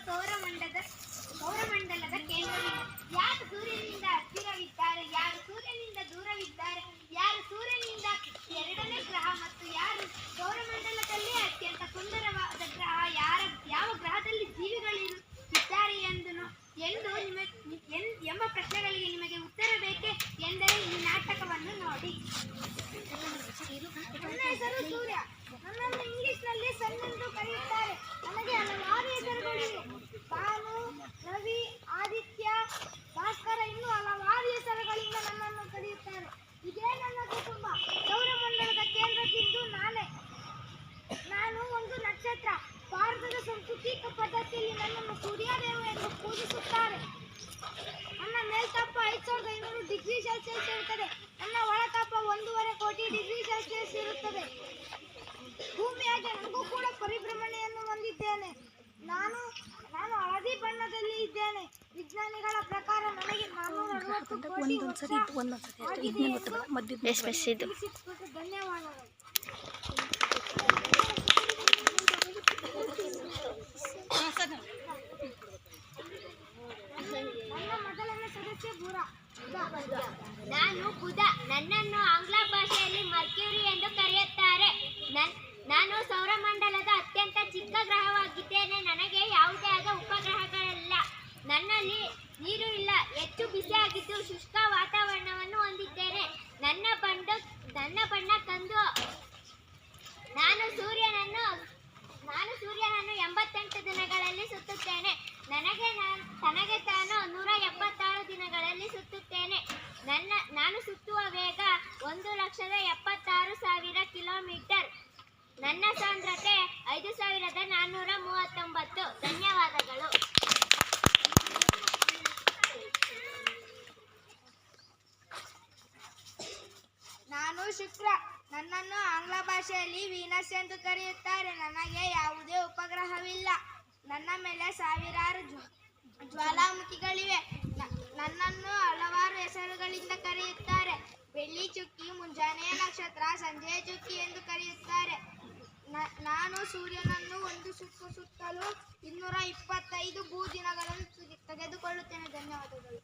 ಸೌರಮಂಡಲದ ಕೇಂದ್ರವಿದೆ. ಯಾರು ಸೂರ್ಯನಿಂದ ಹತ್ತಿರವಿದ್ದಾರೆ, ಯಾರು ಸೂರ್ಯನಿಂದ ದೂರವಿದ್ದಾರೆ, ಯಾರು ಸೂರ್ಯನಿಂದ ಎರಡನೇ ಗ್ರಹ ಮತ್ತು ಯಾರು ಸೌರಮಂಡಲದಲ್ಲೇ ಅತ್ಯಂತ ಸುಂದರವಾದ ಗ್ರಹ, ಯಾವ ಗ್ರಹದಲ್ಲಿ ಜೀವಿಗಳಿದ್ದಾರೆ ಎಂಬ ಪ್ರಶ್ನೆಗಳಿಗೆ ನಿಮಗೆ ಉತ್ತರ ಬೇಕೆ ಎಂದರೆ ಈ ನಾಟಕವನ್ನು ನೋಡಿ. ನನ್ನ ಹೆಸರು ಸೂರ್ಯ. ನನ್ನನ್ನು ಇಂಗ್ಲಿಷ್ನಲ್ಲಿ ಸನ್ ಎಂದು ಕರೆಯುತ್ತಾರೆ. ನನಗೆ ಹಲವಾರು ಹೆಸರುಗಳಿವೆ. ಭಾನು, ರವಿ, ಆದಿತ್ಯ, ಭಾಸ್ಕರ, ಇನ್ನೂ ಹಲವಾರು ಹೆಸರುಗಳಿಂದ ನನ್ನನ್ನು ಕರೆಯುತ್ತಾರೆ. ಇದೇ ನನ್ನ ಕುಟುಂಬ. ಸೌರಮಂಡಲದ ಕೇಂದ್ರ ಬಿಂದು ನಾನೇ. ನಾನು ಒಂದು ನಕ್ಷತ್ರ. ಭಾರತದ ಸಾಂಸ್ಕೃತಿಕ ಪದ್ಧತಿಯಲ್ಲಿ ನನ್ನನ್ನು ಸೂರ್ಯದೇವ ಎಂದು ಪೂಜಿಸುತ್ತಾರೆ. ನನ್ನ ಮೇಲ್ತಾಪ 5500 ಡಿಗ್ರಿ ಸೆಲ್ಸಿಯಸ್ ಇರುತ್ತದೆ. ನನ್ನ ಒಳತಾಪ 1.5 ಕೋಟಿ ಡಿಗ್ರಿ ಸೆಲ್ಸಿಯಸ್ ಇರುತ್ತದೆ. ಭೂಮಿಯಾಗೆ ನನಗೂ ಕೂಡ ಪರಿಭ್ರಮಣೆಯನ್ನು ಹೊಂದಿದ್ದೇನೆ. ನಾನು ಹಳದಿ ಬಣ್ಣದಲ್ಲಿ ಇದ್ದೇನೆ. ವಿಜ್ಞಾನಿಗಳ ಪ್ರಕಾರ ನನಗೆ 460 ಕೋಟಿ ವರ್ಷ ಆಗಿದೆ ಎಂದು ಧನ್ಯವಾದಗಳು. ನನ್ನ ಮೊದಲನೇ ಸದಸ್ಯ ನಾನು ಬುಧ. ನನ್ನನ್ನು ಆಂಗ್ಲ ಭಾಷೆಯಲ್ಲಿ ಮರ್ಕ್ಯೂರಿ ಎಂದು ಕರೆಯುತ್ತಾರೆ. ನಾನು ಸೌರಮಂಡಲದ ಅತ್ಯಂತ ಚಿಕ್ಕ ಗ್ರಹವಾಗಿದ್ದೇನೆ. ನನಗೆ ಯಾವುದೇ ಆದ ಉಪಗ್ರಹಗಳಿಲ್ಲ. ನನ್ನಲ್ಲಿ ನೀರು ಇಲ್ಲ. ಹೆಚ್ಚು ಬಿಸಿಯಾಗಿದ್ದು ಶುಷ್ಕ ವಾತಾವರಣವನ್ನು ಹೊಂದಿದ್ದೇನೆ. ನನ್ನ ಬಣ್ಣ ಕಂದು. ನಾನು ಸೂರ್ಯನನ್ನು 88 ದಿನಗಳಲ್ಲಿ ಸುತ್ತುತ್ತೇನೆ. ತನಗೆ ತಾನು 176 ದಿನಗಳಲ್ಲಿ ಸುತ್ತುತ್ತೇನೆ. ನಾನು ಸುತ್ತುವ ವೇಗ 1,76,000 ಕಿಲೋಮೀಟರ್. ನನ್ನ ಸಾಂದ್ರತೆ 5,439. ಧನ್ಯವಾದಗಳು. ನಾನು ಶುಕ್ರ. ನನ್ನನ್ನು ಆಂಗ್ಲ ಭಾಷೆಯಲ್ಲಿ ವೀನಸ್ ಎಂದು ಕರೆಯುತ್ತಾರೆ. ನನಗೆ ಯಾವುದೇ ಉಪಗ್ರಹವಿಲ್ಲ. ನನ್ನ ಮೇಲೆ ಸಾವಿರಾರು ಜ್ವಾಲಾಮುಖಿಗಳಿವೆ. ನನ್ನನ್ನು ಹಲವಾರು ಹೆಸರುಗಳಿಂದ ಕರೆಯುತ್ತಾರೆ. ಬೆಳ್ಳಿ ಚುಕ್ಕಿ, ಮುಂಜಾನೆಯ ನಕ್ಷತ್ರ, ಸಂಜೆಯ ಚುಕ್ಕಿ ಎಂದು ಕರೆಯುತ್ತಾರೆ. ನಾನು ಸೂರ್ಯನನ್ನು ಒಂದು ಸುತ್ತಲು 225 ಭೂದಿನಗಳನ್ನು ತೆಗೆದುಕೊಳ್ಳುತ್ತೇನೆ. ಧನ್ಯವಾದಗಳು.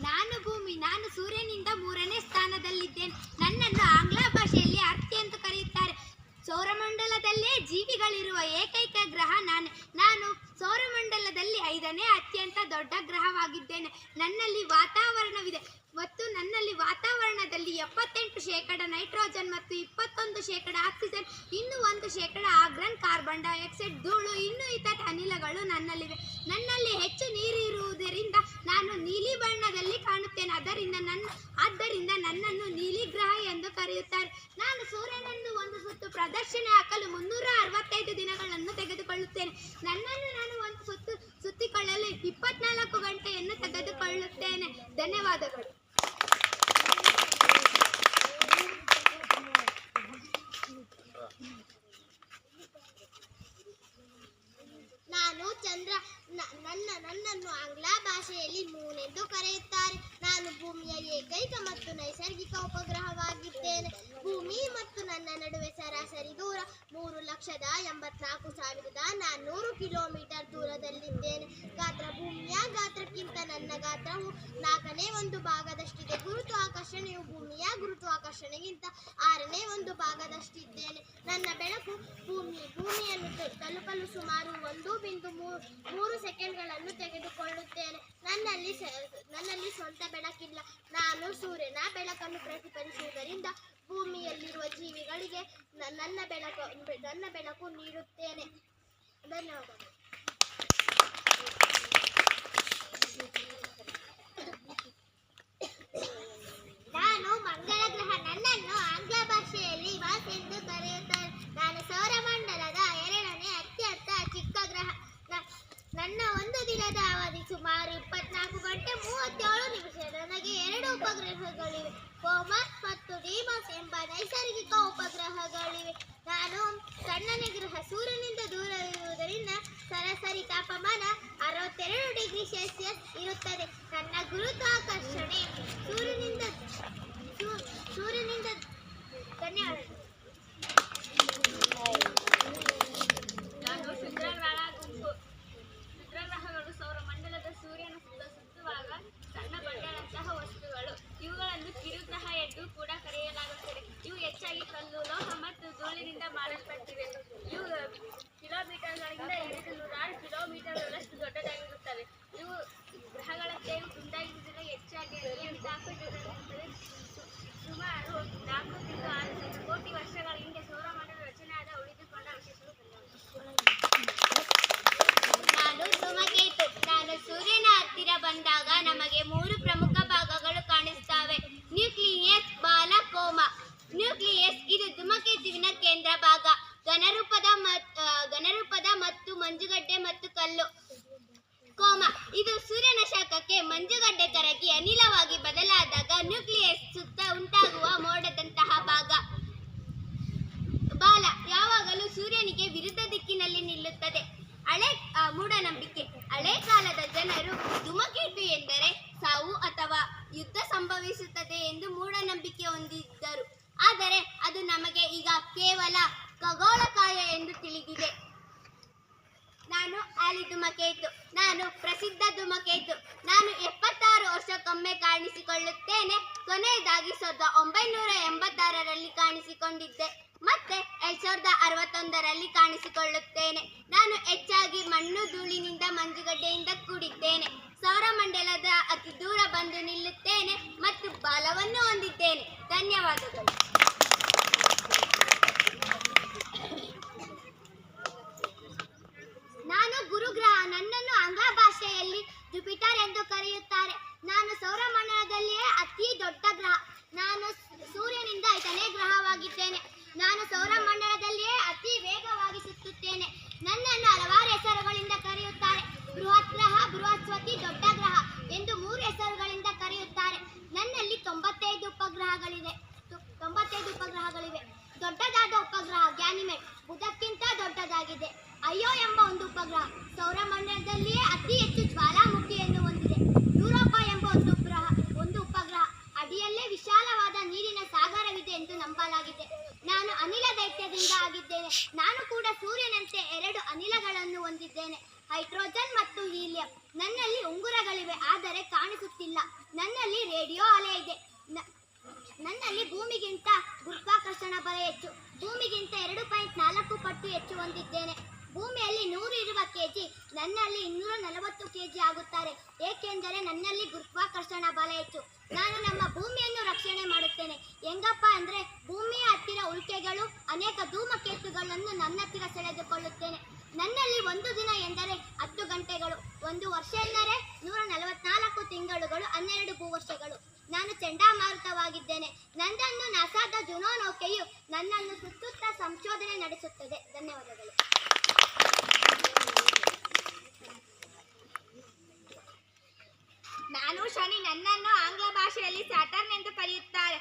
ನಾನು ಭೂಮಿ. ನಾನು ಸೂರ್ಯನಿಂದ 3ನೇ ಸ್ಥಾನದಲ್ಲಿದ್ದೇನೆ. ನನ್ನನ್ನು ಆಂಗ್ಲ ಭಾಷೆಯಲ್ಲಿ ಅರ್ಥ ಎಂದು ಕರೆಯುತ್ತಾರೆ. ಸೌರಮಂಡಲದಲ್ಲೇ ಜೀವಿಗಳಿರುವ ಏಕೈಕ ಗ್ರಹ ನಾನು ಸೌರಮಂಡಲದಲ್ಲಿ 5ನೇ ಅತ್ಯಂತ ದೊಡ್ಡ ಗ್ರಹವಾಗಿದ್ದೇನೆ. ನನ್ನಲ್ಲಿ ವಾತಾವರಣವಿದೆ ಮತ್ತು ನನ್ನಲ್ಲಿ ವಾತಾವರಣದಲ್ಲಿ 78% ನೈಟ್ರೋಜನ್ ಮತ್ತು 21% ಆಕ್ಸಿಜನ್, ಇನ್ನೂ 1% ಆರ್ಗಾನ್, ಕಾರ್ಬನ್ ಡೈಆಕ್ಸೈಡ್, ಧೂಳು, ಇನ್ನೂ ಇತರ ಅನಿಲಗಳು ನನ್ನಲ್ಲಿವೆ. ನನ್ನಲ್ಲಿ ಹೆಚ್ಚು ನೀರು ಇರುವುದರಿಂದ ನಾನು ನೀಲಿ ಬಣ್ಣದಲ್ಲಿ ಕಾಣುತ್ತೇನೆ. ಆದ್ದರಿಂದ ನನ್ನನ್ನು ನೀಲಿ ಗ್ರಹ ಎಂದು ಕರೆಯುತ್ತಾರೆ. ನಾನು ಸೂರ್ಯನನ್ನು ಒಂದು ಸುತ್ತು ಪ್ರದಕ್ಷಿಣೆ ಹಾಕಲು 365 ದಿನಗಳನ್ನು ತೆಗೆದುಕೊಳ್ಳುತ್ತೇನೆ. ನನ್ನನ್ನು ನಾನು ಒಂದು ಸುತ್ತು ಸುತ್ತಿಕೊಳ್ಳಲು 24 ಗಂಟೆಯನ್ನು ತೆಗೆದುಕೊಳ್ಳುತ್ತೇನೆ. ಧನ್ಯವಾದಗಳು. ನಾನು ಚಂದ್ರ. ನನ್ನನ್ನು ಆಂಗ್ಲ ಭಾಷೆಯಲ್ಲಿ ಮೂನ್ ಎಂದು ಕರೆಯುತ್ತಾರೆ. ನಾನು ಭೂಮಿಯ ಏಕೈಕ ಮತ್ತು ನೈಸರ್ಗಿಕ ಉಪಗ್ರಹವಾಗಿದ್ದೇನೆ. ಭೂಮಿ ಮತ್ತು ನನ್ನ ನಡುವೆ ಸರಾಸರಿ ದೂರ 3,84,400 ಕಿಲೋಮೀಟರ್ ದೂರದಲ್ಲಿದ್ದೇನೆ. ಭೂಮಿಯ ಗಾತ್ರಕ್ಕಿಂತ ನನ್ನ ಗಾತ್ರವು 4ನೇ 1 ಭಾಗದಷ್ಟಿದೆ. ಗುರುತ್ವಾಕರ್ಷಣೆಯು ಭೂಮಿಯ ಗುರುತ್ವಾಕರ್ಷಣೆಗಿಂತ 6ನೇ 1 ಭಾಗದಷ್ಟಿದ್ದೇನೆ. ನನ್ನ ಬೆಳಕು ಭೂಮಿಯನ್ನು ತಲುಪಲು ಸುಮಾರು 1.3 ಸೆಕೆಂಡ್ಗಳನ್ನು ತೆಗೆದುಕೊಳ್ಳುತ್ತೇನೆ. ನನ್ನಲ್ಲಿ ಸ್ವಂತ ಬೆಳಕಿಲ್ಲ. ನಾನು ಸೂರ್ಯನ ಬೆಳಕನ್ನು ಪ್ರತಿಫಲಿಸುವುದರಿಂದ ಭೂಮಿಯಲ್ಲಿರುವ ಜೀವಿಗಳಿಗೆ ನನ್ನ ಬೆಳಕು ನೀಡುತ್ತೇನೆ. ಧನ್ಯವಾದಗಳು. ನಾನು ಮಂಗಳ ಗ್ರಹ. ನನ್ನನ್ನು ಆಂಗ್ಲ ಭಾಷೆಯಲ್ಲಿ ಮಾರ್ಸ್ ಎಂದು ಕರೆಯುತ್ತಾರೆ. ನಾನು ಸೌರಮಂಡಲದ 2ನೇ ಅತ್ಯಂತ ಚಿಕ್ಕ ಗ್ರಹ. ನನ್ನ ಒಂದು ದಿನದ ಅವಧಿ ಸುಮಾರು 24 ಗಂಟೆ 37 ನಿಮಿಷ. ನನಗೆ 2 ಉಪಗ್ರಹಗಳಿವೆ. ಕೋಮಸ್ ಮತ್ತು ಡಿಮೋಸ್ ಎಂಬ ನೈಸರ್ಗಿಕ ಉಪಗ್ರಹಗಳಿವೆ. ನಾನು ಸಣ್ಣನೇ ಗ್ರಹ. ಸೂರ್ಯನಿಂದ ದೂರ ಇರುವುದರಿಂದ ಸರಾಸರಿ ತಾಪಮಾನ 62 ಡಿಗ್ರಿ ಸೆಲ್ಸಿಯಸ್ ಇರುತ್ತದೆ. ನನ್ನ ಗುರುತ್ವಾಕರ್ಷಣೆ ಸೂರ್ಯನಿಂದ ಧನ್ಯವಾದಗಳು. ಸೂರ್ಯನಿಗೆ ವಿರುದ್ಧ ದಿಕ್ಕಿನಲ್ಲಿ ನಿಲ್ಲುತ್ತದೆ. ಮೂಢನಂಬಿಕೆ. ಹಳೆ ಕಾಲದ ಜನರು ಧೂಮಕೇತು ಎಂದರೆ ಸಾವು ಅಥವಾ ಯುದ್ಧ ಸಂಭವಿಸುತ್ತದೆ ಎಂದು ಮೂಢನಂಬಿಕೆ ಹೊಂದಿದ್ದರು. ಆದರೆ ಅದು ನಮಗೆ ಈಗ ಕೇವಲ ಖಗೋಳಕಾಯ ಎಂದು ತಿಳಿದಿದೆ. ನಾನು ಆಲಿ ಧೂಮಕೇತು. ನಾನು ಪ್ರಸಿದ್ಧ ಧೂಮಕೇತು. ನಾನು 76 ವರ್ಷಕ್ಕೊಮ್ಮೆ ಕಾಣಿಸಿಕೊಳ್ಳುತ್ತೇನೆ. ಕೊನೆಯದಾಗಿ 1986ರಲ್ಲಿ ಕಾಣಿಸಿಕೊಂಡಿದ್ದೆ. ಮತ್ತೆ 2061ರಲ್ಲಿ ಕಾಣಿಸಿಕೊಳ್ಳುತ್ತೇನೆ. ನಾನು ಹೆಚ್ಚಾಗಿ ಮಣ್ಣು, ಧೂಳಿನಿಂದ, ಮಂಜುಗಡ್ಡೆಯಿಂದ ಕೂಡಿದ್ದೇನೆ. ಸೌರಮಂಡಲದ ಅತಿ ದೂರ ಬಂದು ನಿಲ್ಲುತ್ತೇನೆ ಮತ್ತು ಬಲವನ್ನು ಹೊಂದಿದ್ದೇನೆ. ಧನ್ಯವಾದಗಳು. ನಾನು ಗುರುಗ್ರಹ. ನನ್ನನ್ನು ಆಂಗ್ಲ ಭಾಷೆಯಲ್ಲಿ ಜುಪಿಟರ್ ಎಂದು ಕರೆಯುತ್ತಾರೆ. ನಾನು ಸೌರಮಂಡಲದಲ್ಲಿಯೇ ಅತಿ ದೊಡ್ಡ ಗ್ರಹ. ನಾನು ಸೂರ್ಯನಿಂದ 5ನೇ ಗ್ರಹವಾಗಿದ್ದೇನೆ. ನಾನು ಸೌರಮಂಡಲದಲ್ಲಿಯೇ ಅತಿ ವೇಗವಾಗಿ ಸುತ್ತುತ್ತೇನೆ. ನನ್ನನ್ನು ಹಲವಾರು ಹೆಸರುಗಳಿಂದ ಕರೆಯುತ್ತಾರೆ. ಬೃಹತ್ ಗ್ರಹ, ಬೃಹಸ್ಪತಿ, ದೊಡ್ಡ ಗ್ರಹ ಎಂದು 3 ಹೆಸರುಗಳಿಂದ ಕರೆಯುತ್ತಾರೆ. ನನ್ನಲ್ಲಿ 95 ಉಪಗ್ರಹಗಳಿವೆ. ದೊಡ್ಡದಾದ ಉಪಗ್ರಹ ಗ್ಯಾನಿಮೇಡ್ ಬುಧಕ್ಕಿಂತ ದೊಡ್ಡದಾಗಿದೆ. ಅಯೋ ಎಂಬ ಒಂದು ಉಪಗ್ರಹ ಸೌರಮಂಡಲದಲ್ಲಿಯೇ ಅತಿ ಹೆಚ್ಚು ಜ್ವಾಲಾಮುಖಿಯನ್ನು ಹೊಂದಿದೆ. ಯುರೋಪಾ ಎಂಬ ಒಂದು ಉಪಗ್ರಹ ಅಡಿಯಲ್ಲೇ ವಿಶಾಲವಾದ ನೀರಿನ ಸಾಗರವಿದೆ ಎಂದು ನಂಬಲಾಗಿದೆ. ನಾನು ಅನಿಲ ದೈತ್ಯದಿಂದ ಆಗಿದ್ದೇನೆ. ನಾನು ಕೂಡ ಸೂರ್ಯನಂತೆ 2 ಅನಿಲಗಳನ್ನು ಹೊಂದಿದ್ದೇನೆ, ಹೈಡ್ರೋಜನ್ ಮತ್ತು ಹೀಲಿಯಂ. ನನ್ನಲ್ಲಿ ಉಂಗುರಗಳಿವೆ, ಆದರೆ ಕಾಣಿಸುತ್ತಿಲ್ಲ. ನನ್ನಲ್ಲಿ ರೇಡಿಯೋ ಅಲೆ ಇದೆ. ನನ್ನಲ್ಲಿ ಭೂಮಿಗಿಂತ ಗುರುತ್ವಾಕರ್ಷಣ ಬಲ ಹೆಚ್ಚು. ಭೂಮಿಗಿಂತ 2.4 ಪಟ್ಟು ಹೆಚ್ಚು ಹೊಂದಿದ್ದೇನೆ. ಭೂಮಿಯಲ್ಲಿ 100 ಇರುವ ಕೆಜಿ ನನ್ನಲ್ಲಿ 240 ಕೆಜಿ ಆಗುತ್ತಾರೆ, ಏಕೆಂದರೆ ನನ್ನಲ್ಲಿ ಗುರುತ್ವಾಕರ್ಷಣ ಬಲ ಹೆಚ್ಚು. ನಾನು ನಮ್ಮ ಭೂಮಿಯನ್ನು ರಕ್ಷಣೆ ಮಾಡುತ್ತೇನೆ. ಹೆಂಗಪ್ಪ ಅಂದರೆ ಭೂಮಿಯ ಹತ್ತಿರ ಉಲ್ಕೆಗಳು, ಅನೇಕ ಧೂಮಕೇತುಗಳನ್ನು ನನ್ನ ಹತ್ತಿರ ಸೆಳೆದುಕೊಳ್ಳುತ್ತೇನೆ. ನನ್ನಲ್ಲಿ ಒಂದು ದಿನ ಎಂದರೆ 10 ಗಂಟೆಗಳು, ಒಂದು ವರ್ಷ ಎಂದರೆ 144 ತಿಂಗಳುಗಳು, 12 ಭೂವರ್ಷಗಳು. ನಾನು ಚಂಡಮಾರುತವಾಗಿದ್ದೇನೆ. ನನ್ನನ್ನು ನಾಸಾದ ಜುನೋ ನೌಕೆಯು ನನ್ನನ್ನು ಸುತ್ತುತ್ತಾ ಸಂಶೋಧನೆ ನಡೆಸುತ್ತದೆ. ಧನ್ಯವಾದಗಳು. ನಾನು ಶನಿ. ನನ್ನನ್ನು ಆಂಗ್ಲ ಭಾಷೆಯಲ್ಲಿ ಸ್ಯಾಟರ್ನ್ ಎಂದು ಕರೆಯುತ್ತಾರೆ.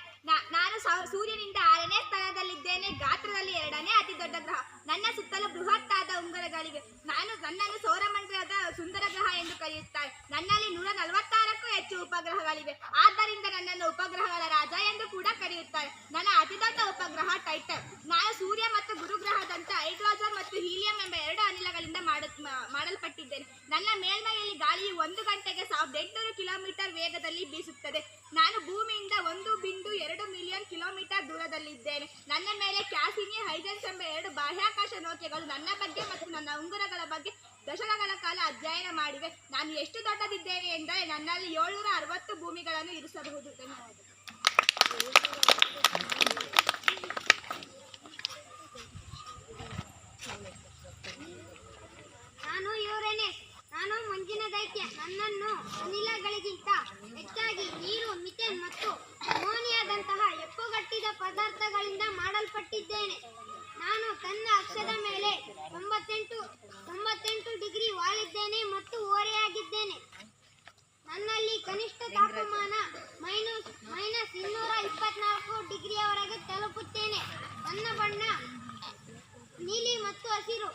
ನಾನು ಸೂರ್ಯನಿಂದ 6ನೇ ಸ್ಥಾನದಲ್ಲಿದ್ದೇನೆ. ಗಾತ್ರದಲ್ಲಿ 2ನೇ ಅತಿ ದೊಡ್ಡ ಗ್ರಹ. ನನ್ನ ಸುತ್ತಲೂ ಬೃಹತ್ತಾದ ಉಂಗುರಗಳಿವೆ. ನನ್ನನ್ನು ಸೌರಮಂಡಲದ ಸುಂದರ ಗ್ರಹ ಎಂದು ಕರೆಯುತ್ತಾರೆ. ನನ್ನಲ್ಲಿ 146ಕ್ಕೂ ಹೆಚ್ಚು ಉಪಗ್ರಹಗಳಿವೆ. ಆದ್ದರಿಂದ ನನ್ನನ್ನು ಉಪಗ್ರಹಗಳ ರಾಜ ಎಂದು ಕೂಡ ಕರೆಯುತ್ತಾರೆ. ನನ್ನ ಅತಿದೊಡ್ಡ ಉಪಗ್ರಹ ಟೈಟನ್. ನಾನು ಸೂರ್ಯ ಮತ್ತು ಗುರುಗ್ರಹದಂತೆ ಹೈಡ್ರೋಜನ್ ಮತ್ತು ಹೀಲಿಯಂ ಎಂಬ 2 ಅನಿಲಗಳಿಂದ ಮಾಡಲ್ಪಟ್ಟಿದ್ದೇನೆ. ನನ್ನ ಮೇಲ್ಮೈಯಲ್ಲಿ ಗಾಳಿಯು 1 ಗಂಟೆಗೆ 1800 ಕಿಲೋಮೀಟರ್ ವೇಗದಲ್ಲಿ ಬೀಸುತ್ತದೆ. ನಾನು ಭೂಮಿಯಿಂದ 1.2 ಮಿಲಿಯನ್ ಕಿಲೋಮೀಟರ್ ದೂರದಲ್ಲಿದ್ದೇನೆ. ನನ್ನ ಮೇಲೆ ಕ್ಯಾಸಿನಿ, ಹೈಜೆನ್ಸ್ ಎಂಬ 2 ಬಾಹ್ಯಾಕಾಶ ನೌಕೆಗಳು ನನ್ನ ಬಗ್ಗೆ ಮತ್ತು ನನ್ನ ಉಂಗುರಗಳ ಬಗ್ಗೆ ದಶಕಗಳ ಕಾಲ ಅಧ್ಯಯನ ಮಾಡಿವೆ. ನಾನು ಎಷ್ಟು ದೊಡ್ಡದಿದ್ದೇನೆ ಎಂದರೆ ನನ್ನಲ್ಲಿ 760 ಭೂಮಿಗಳನ್ನು ಇರಿಸಬಹುದು. ಧನ್ಯವಾದಗಳು. ನಾನು ಯುರೇನಸ್. ನಾನು ಮಂಜಿನ ದೈತ್ಯ. ನನ್ನನ್ನು ಅನಿಲಗಳಿಗಿಂತ ಹೆಚ್ಚಾಗಿ ನೀರು, ಮಿಥೇನ್ ಮತ್ತು ಅಮೋನಿಯಾದಂತಹ ಹೆಪ್ಪುಗಟ್ಟಿದ ಪದಾರ್ಥಗಳಿಂದ ಮಾಡಲ್ಪಟ್ಟಿದ್ದೇನೆ. ನಾನು ತನ್ನ ಅಕ್ಷದ ಮೇಲೆ 98 ಡಿಗ್ರಿ ವಾಲಿದ್ದೇನೆ ಮತ್ತು ಓರೆಯಾಗಿದ್ದೇನೆ. ನನ್ನಲ್ಲಿ ಕನಿಷ್ಠ ತಾಪಮಾನ -224 ಡಿಗ್ರಿಯವರೆಗೆ ತಲುಪುತ್ತೇನೆ. ನನ್ನ ಬಣ್ಣ ನೀಲಿ ಮತ್ತು ಹಸಿರು,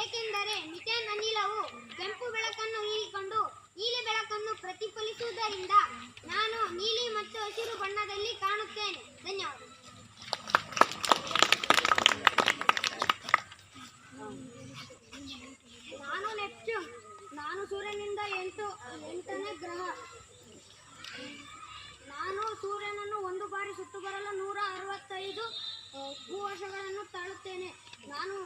ಏಕೆಂದರೆ ಮಿಥೇನ್ ಅನಿಲವು ಕೆಂಪು ಬೆಳಕನ್ನು ಹೀರಿಕೊಂಡು ನೀಲಿ ಬೆಳಕನ್ನು ಪ್ರತಿಫಲಿಸುವುದರಿಂದ ನಾನು ನೀಲಿ ಮತ್ತು ಹಸಿರು ಬಣ್ಣದಲ್ಲಿ ಕಾಣುತ್ತೇನೆ. ಧನ್ಯವಾದ. ನಾನು ನೆಪ್ಚೂನ್. ನಾನು ಸೂರ್ಯನಿಂದ 8ನೇ ಗ್ರಹ. ನಾನು ಸೂರ್ಯನನ್ನು ಒಂದು ಬಾರಿ ಸುತ್ತು ಬರಲು 165 ಭೂವರ್ಷಗಳನ್ನು ತಾಳುತ್ತೇನೆ. ನಾನು